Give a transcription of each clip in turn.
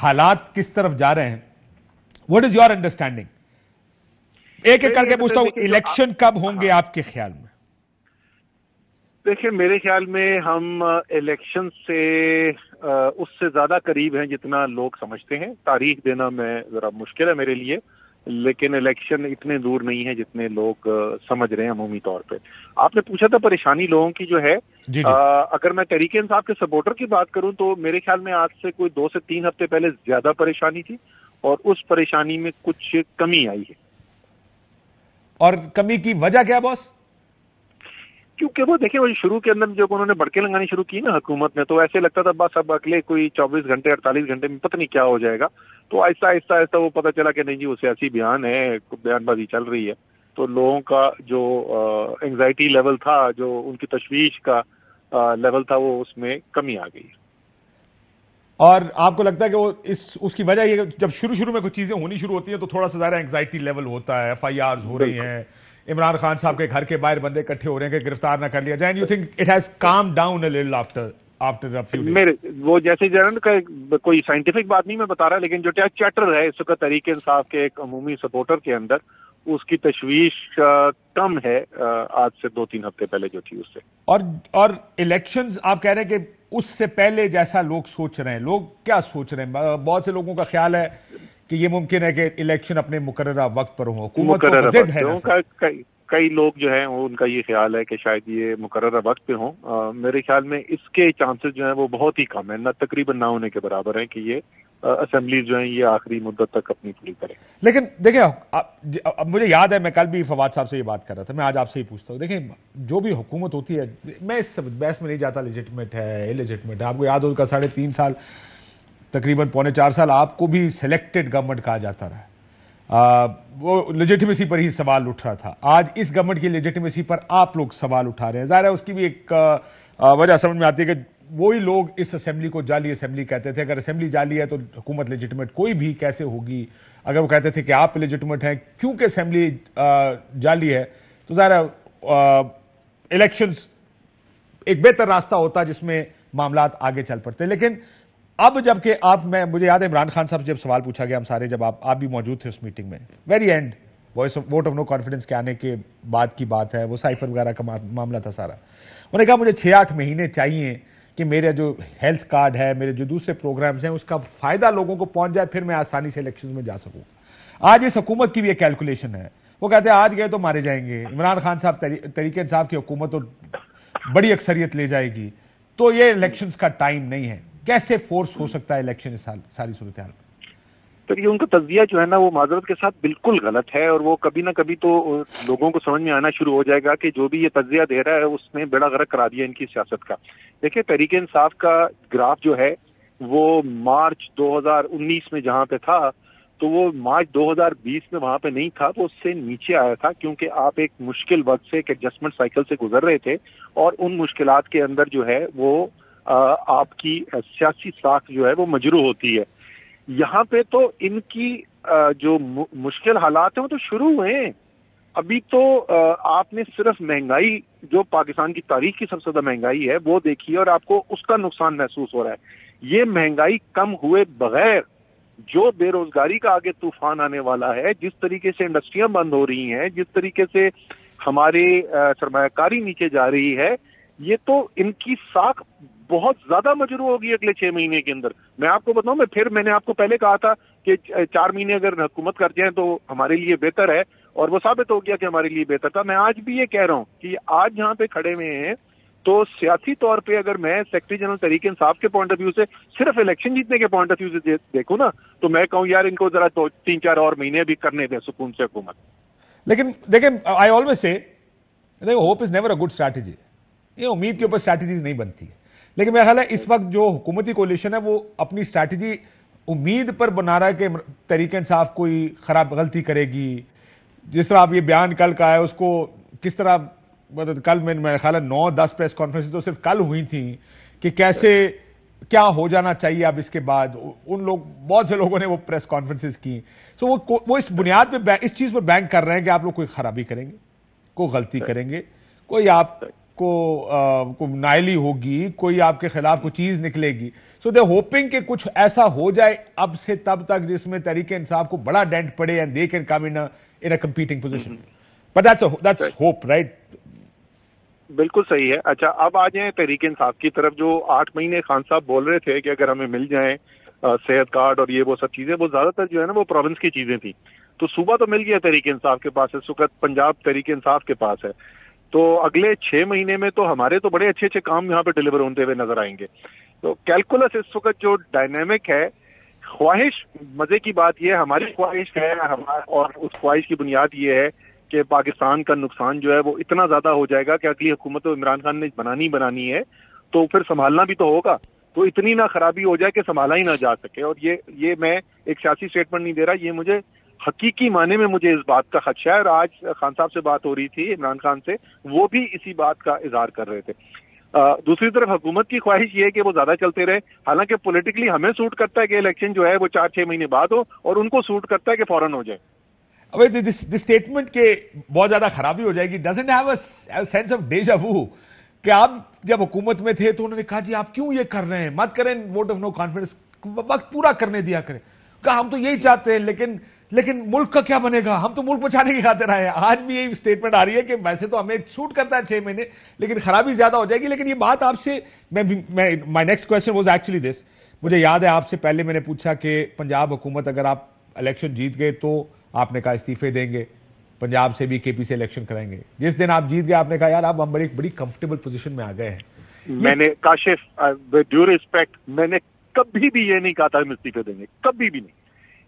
حالات کس طرف جا رہے ہیں. What is your understanding? ایک ایک کر کے پوچھتا ہوں, الیکشن کب ہوں گے آپ کے خیال میں؟ دیکھیں میرے خیال میں ہم الیکشن سے اس سے زیادہ قریب ہیں جتنا لوگ سمجھتے ہیں. تاریخ دینا میں ذرا مشکل ہے میرے لیے, لیکن الیکشن اتنے دور نہیں ہے جتنے لوگ سمجھ رہے ہیں عمومی طور پہ. آپ نے پوچھا تھا پریشانی لوگوں کی جو ہے, اگر میں تحریک انصاف کے سپورٹر کی بات کروں تو میرے خیال میں آج سے کوئی 2 سے 3 ہفتے پہلے زیادہ پریشانی تھی, اور اس پریشانی میں کچھ کمی آئی ہے. اور کمی کی وجہ کیا باس؟ کیونکہ وہ دیکھیں وہ شروع کے اندر جب انہوں نے بڑکیں لگانی شروع کی نا حکومت میں, تو ایسے لگتا تھا بس اب اگلے کوئی 24 گھنٹے 48 گھنٹے میں پتہ نہیں کیا ہو جائے گا. تو آہستہ آہستہ آہستہ وہ پتہ چلا کہ نہیں جی وہ سیاسی بیان ہے, بیان بازی چل رہی ہے. تو لوگوں کا جو انگزائٹی لیول تھا, جو ان کی تشویش کا لیول تھا, وہ اس میں کمی آ گئی. اور آپ کو لگتا ہے کہ وہ اس کی وجہ یہ جب شروع میں کچھ چیزیں ہونی شروع ہوتی ہیں تو تھوڑا سا زیادہ انگزائٹی لیول ہوتا ہے, FIRs ہو رہی ہیں, عمران خان صاحب کے گھر کے باہر بندے اکٹھے ہو رہے ہیں کہ گرفتار نہ کر لیا جائے. You think it has come down a little after few days? میرے وہ جیسے جنرل کا کوئی سائنٹیفک بات نہیں میں بتا رہا, لیکن جو چیٹر ہے اس وقت تحریک انصاف کے ایک عمومی سپورٹر کے اندر, اس کی تشویش کم ہے آج سے 2-3 ہفتے پہلے جو تھی اس سے. اور الیکشنز آپ کہہ رہے ہیں کہ اس سے پہلے جیسا لوگ سوچ رہے ہیں, لوگ کیا سوچ رہے ہیں؟ بہت سے لوگوں کا خیال ہے کہ یہ ممکن ہے کہ الیکشن اپنے مقررہ وقت پر ہوں. حکومت تو ضد ہے. کئی لوگ جو ہیں ان کا یہ خیال ہے کہ شاید یہ مقررہ وقت پہ ہوں. میرے خیال میں اس کے چانسز جو ہیں وہ بہت ہی کم ہیں, نہ تقریباً نہ ہونے کے برابر ہیں کہ یہ اسمبلیز جو ہیں یہ آخری مدت تک اپنی پوری کریں. لیکن دیکھیں اب مجھے یاد ہے, میں کل بھی فواد صاحب سے یہ بات کر رہا تھا, میں آج آپ سے ہی پوچھتا ہوں. دیکھیں جو بھی حکومت ہوتی ہے, میں اس بحث میں نہیں جاتا لیجٹمیٹ ہے الیجٹمیٹ ہے. آپ کو یاد ہوگا 3.5 سال تقریباً 3.25 سال آپ کو بھی سلیکٹڈ گورنمنٹ کہا جاتا رہا. وہ لیجٹمیسی پر ہی سوال اٹھ رہا تھا. آج اس گورنمنٹ کی لیجٹمیسی پر آپ لوگ سوال اٹھا رہے ہیں. ظاہر ہے اس کی بھی ایک وجہ سمجھ میں آتی ہے کہ وہی لوگ اس اسمبلی کو جعلی اسمبلی کہتے تھے. اگر اسمبلی جعلی ہے تو حکومت لیجٹمیٹ کوئی بھی کیسے ہوگی؟ اگر وہ کہتے تھے کہ آپ لیجٹمیٹ ہیں کیونکہ اسمبلی جعلی ہے, تو ظاہر ہے الیکشنز ایک بہتر راستہ ہوتا جس میں معاملات آگے چل پڑتے. لیکن اب جب کہ مجھے یاد ہے عمران خان صاحب جب سوال پوچھا گیا, ہم سارے جب آپ بھی موجود تھے اس میٹنگ میں, very end vote of no confidence کے آنے کے بعد کی بات ہے, وہ سائفر وغیرہ کا معاملہ تھا سارا. انہوں نے کہا مجھے 6-8 مہینے چاہیے کہ میرے جو ہیلتھ کارڈ ہے, میرے جو دوسرے پروگرامز ہیں, اس کا فائدہ لوگوں کو پہنچ جائے, پھر میں آسانی سے الیکشنز میں جا سکوں. آج اس حکومت کی بھی ایک کیلکولیشن ہے, وہ کہتے ہیں آج گئے تو مارے جائیں گے. عمران خان صاحب تحریک انصاف کی حکومت تو بڑی اکثریت لے جائے گی, تو یہ الیکشنز کا ٹائم نہیں ہے. کیسے فورس ہو سکتا ہے الیکشن اس ساری صورتحال میں؟ تو یہ ان کا تجزیہ جو ہے نا وہ معذرت کے ساتھ بالکل غلط ہے, اور وہ کبھی نہ کبھی تو لوگوں کو سمجھ میں آنا شروع ہو جائے گا کہ جو بھی یہ تجزیہ دے رہا ہے اس نے بیڑا غرق کرا دیا ان کی سیاست کا. دیکھیں تحریک انصاف کا گراف جو ہے وہ مارچ 2019 میں جہاں پہ تھا, تو وہ مارچ 2020 میں وہاں پہ نہیں تھا, وہ اس سے نیچے آیا تھا, کیونکہ آپ ایک مشکل وقت سے ایک ایڈجسٹمنٹ سائیکل سے گزر رہے تھے, اور ان مشکلات کے اندر جو ہے وہ آپ کی سیاسی ساکھ جو ہے وہ مجروح ہوتی ہے. یہاں پہ تو ان کی جو مشکل حالات ہیں وہ تو شروع ہوئے ہیں. ابھی تو آپ نے صرف مہنگائی جو پاکستان کی تاریخ کی سب سے زیادہ مہنگائی ہے وہ دیکھی, اور آپ کو اس کا نقصان محسوس ہو رہا ہے. یہ مہنگائی کم ہوئے بغیر جو بے روزگاری کا آگے طوفان آنے والا ہے, جس طریقے سے انڈسٹریاں بند ہو رہی ہیں, جس طریقے سے ہمارے سرمایہ کاری نیچے جا رہی ہے, یہ تو ان کی ساکھ بہت زیادہ مجروح ہوگی اگلے 6 مہینے کے اندر. میں آپ کو بتاؤں, میں نے آپ کو پہلے کہا تھا کہ 4 مہینے اگر حکومت کر جائیں تو ہمارے لیے بہتر ہے, اور وہ ثابت ہو گیا کہ ہمارے لیے بہتر تھا. میں آج بھی یہ کہہ رہا ہوں کہ آج جہاں پہ کھڑے ہوئے ہیں تو سیاسی طور پہ اگر میں سیکرٹری جنرل تحریک انصاف کے پوائنٹ آف ویو سے صرف الیکشن جیتنے کے پوائنٹ آف ویو سے دیکھوں نا, تو میں کہوں یار ان کو ذرا 3-4 اور مہینے بھی کرنے دیں سکون سے حکومت. لیکن دیکھیں I always say hope is never a good strategy. یہ امید کے اوپر اسٹریٹجیز نہیں بنتی ہے. لیکن میرا خیال ہے اس وقت جو حکومتی کولیشن ہے وہ اپنی اسٹریٹجی امید پر بنا رہا ہے کہ تحریک انصاف کوئی غلطی کرے گی. جس طرح آپ یہ بیان کل کا ہے اس کو کس طرح, کل میں میرا خیال ہے 9-10 پریس کانفرنس تو صرف کل ہوئی تھیں کہ کیسے کیا ہو جانا چاہیے اب اس کے بعد. بہت سے لوگوں نے وہ پریس کانفرنسز کی. سو وہ اس بنیاد پہ اس چیز پر بینک کر رہے ہیں کہ آپ لوگ کوئی خرابی کریں گے, کوئی غلطی کریں گے, کوئی آپ کو نائلی ہوگی, کوئی آپ کے خلاف کوئی چیز نکلے گی. سو دے ہوپنگ کہ کچھ ایسا ہو جائے اب سے تب تک جس میں تحریک انصاف کو بڑا ڈینٹ پڑے and they can come in a competing position. But that's hope, right? بالکل صحیح ہے. اچھا اب آ جائیں تحریک انصاف کی طرف. جو 8 مہینے خان صاحب بول رہے تھے کہ اگر ہمیں مل جائیں صحت کارڈ اور یہ وہ سب چیزیں, وہ زیادہ تر جو ہے نا وہ پروونس کی چیزیں تھیں. تو صوبہ تو مل گیا تحریک انصاف کے پاس, اس وقت پنجاب تحریک انصاف کے پاس ہے. تو اگلے 6 مہینے میں تو ہمارے تو بڑے اچھے اچھے کام یہاں پہ ڈیلیور ہوتے ہوئے نظر آئیں گے. تو کیلکولس اس وقت جو ڈائنامک ہے, خواہش, مزے کی بات یہ ہے ہماری خواہش ہے, اور اس خواہش کی بنیاد یہ ہے کہ پاکستان کا نقصان جو ہے وہ اتنا زیادہ ہو جائے گا کہ اگلی حکومت عمران خان نے بنانی ہے تو پھر سنبھالنا بھی تو ہوگا. تو اتنی نہ خرابی ہو جائے کہ سنبھالا ہی نہ جا سکے. اور یہ میں ایک سیاسی سٹیٹمنٹ نہیں دے رہا, یہ مجھے حقیقی معنی میں مجھے اس بات کا خدشہ ہے. اور آج خان صاحب سے بات ہو رہی تھی عمران خان سے, وہ بھی اسی بات کا اظہار کر رہے تھے. دوسری طرف حکومت کی خواہش یہ ہے کہ وہ زیادہ چلتے رہے. حالانکہ پولیٹیکلی ہمیں سوٹ کرتا ہے کہ الیکشن جو ہے وہ 4-6 مہینے بعد ہو, اور ان کو سوٹ کرتا ہے کہ فوراً ہو جائے. دس اسٹیٹمنٹ کے بہت زیادہ خرابی ہو جائے گی. Doesn't have a sense of deja vu کہ آپ جب حکومت میں تھے تو انہوں نے کہا جی آپ کیوں یہ کر رہے ہیں, مت کریں ووٹ آف نو کانفیڈنس, وقت پورا کرنے دیا کریں. کہا ہم تو یہی چاہتے ہیں لیکن ملک کا کیا بنے گا, ہم تو ملک بچانے کی خاطر آئے ہیں. آج بھی یہی اسٹیٹمنٹ آ رہی ہے کہ ویسے تو ہمیں سوٹ کرتا ہے 6 مہینے, لیکن خرابی زیادہ ہو جائے گی. لیکن یہ بات آپ سے my next question was actually this. مجھے یاد ہے آپ سے پہلے میں نے پوچھا کہ پنجاب حکومت اگر آپ الیکشن جیت گئے تو آپ نے کہا استعفے دیں گے, پنجاب سے بھی کے پی سے الیکشن کرائیں گے. جس دن آپ جیت گئے آپ نے کہا یار اب ہم بڑی کمفرٹیبل پوزیشن میں آ گئے ہیں. میں نے کاشف ود ڈیو ریسپیکٹ میں نے کبھی بھی یہ نہیں کہا تھا ہم استعفے دیں گے, کبھی بھی نہیں.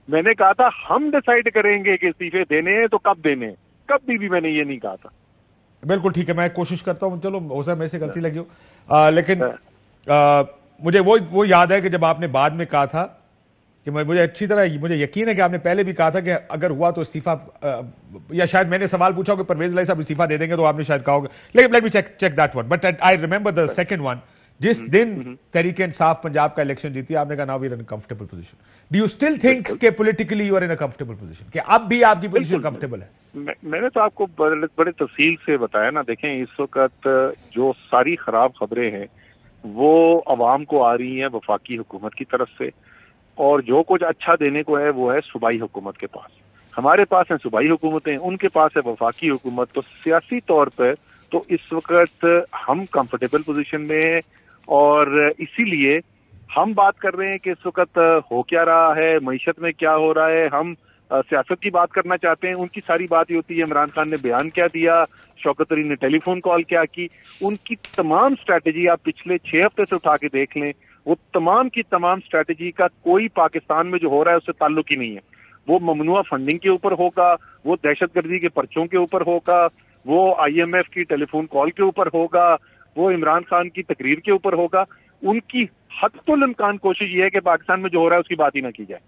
میں نے کہا تھا ہم ڈیسائیڈ کریں گے کہ استعفے دینے ہیں تو کب دینے ہیں, کبھی بھی میں نے یہ نہیں کہا تھا. بالکل ٹھیک ہے, میں کوشش کرتا ہوں, چلو ہو سکتا ہے میرے سے غلطی لگی ہو, لیکن مجھے وہ یاد ہے کہ جب آپ نے بعد میں کہا تھا کہ مجھے اچھی طرح مجھے یقین ہے کہ آپ نے پہلے بھی کہا تھا کہ اگر ہوا تو استعفیٰ, یا شاید میں نے سوال پوچھا کہ پرویز الہی صاحب استعفیٰ دے دیں گے تو آپ نے شاید کہا ہوگا, لیکن let me check that one. But I remember the second one, جس دن تحریک انصاف پنجاب کا الیکشن جیتی آپ نے کہا now we are in comfortable position. Do you still think کہ politically you are in a comfortable position, کہ اب بھی آپ کی پوزیشن کمفرٹیبل ہے؟ میں نے تو آپ کو بڑے تفصیل سے بتایا نا. دیکھیں اس وقت جو ساری خراب خبریں ہیں وہ عوام کو آ رہی ہیں وفاقی حکومت کی طرف سے, اور جو کچھ اچھا دینے کو ہے وہ ہے صوبائی حکومت کے پاس. ہمارے پاس ہیں صوبائی حکومتیں, ان کے پاس ہے وفاقی حکومت. تو سیاسی طور پر تو اس وقت ہم کمفرٹیبل پوزیشن میں ہیں, اور اسی لیے ہم بات کر رہے ہیں کہ اس وقت ہو کیا رہا ہے, معیشت میں کیا ہو رہا ہے. ہم سیاست کی بات کرنا چاہتے ہیں, ان کی ساری بات یہ ہوتی ہے عمران خان نے بیان کیا دیا, شوکت علی نے ٹیلی فون کال کیا کی. ان کی تمام اسٹریٹجی آپ پچھلے 6 ہفتے سے اٹھا کے دیکھ لیں, وہ تمام کی تمام اسٹریٹجی کا کوئی پاکستان میں جو ہو رہا ہے اس سے تعلق ہی نہیں ہے. وہ ممنوع فنڈنگ کے اوپر ہوگا, وہ دہشت گردی کے پرچوں کے اوپر ہوگا, وہ آئی ایم ایف کی ٹیلی فون کال کے اوپر ہوگا, وہ عمران خان کی تقریر کے اوپر ہوگا. ان کی حتی الامکان کوشش یہ ہے کہ پاکستان میں جو ہو رہا ہے اس کی بات ہی نہ کی جائے.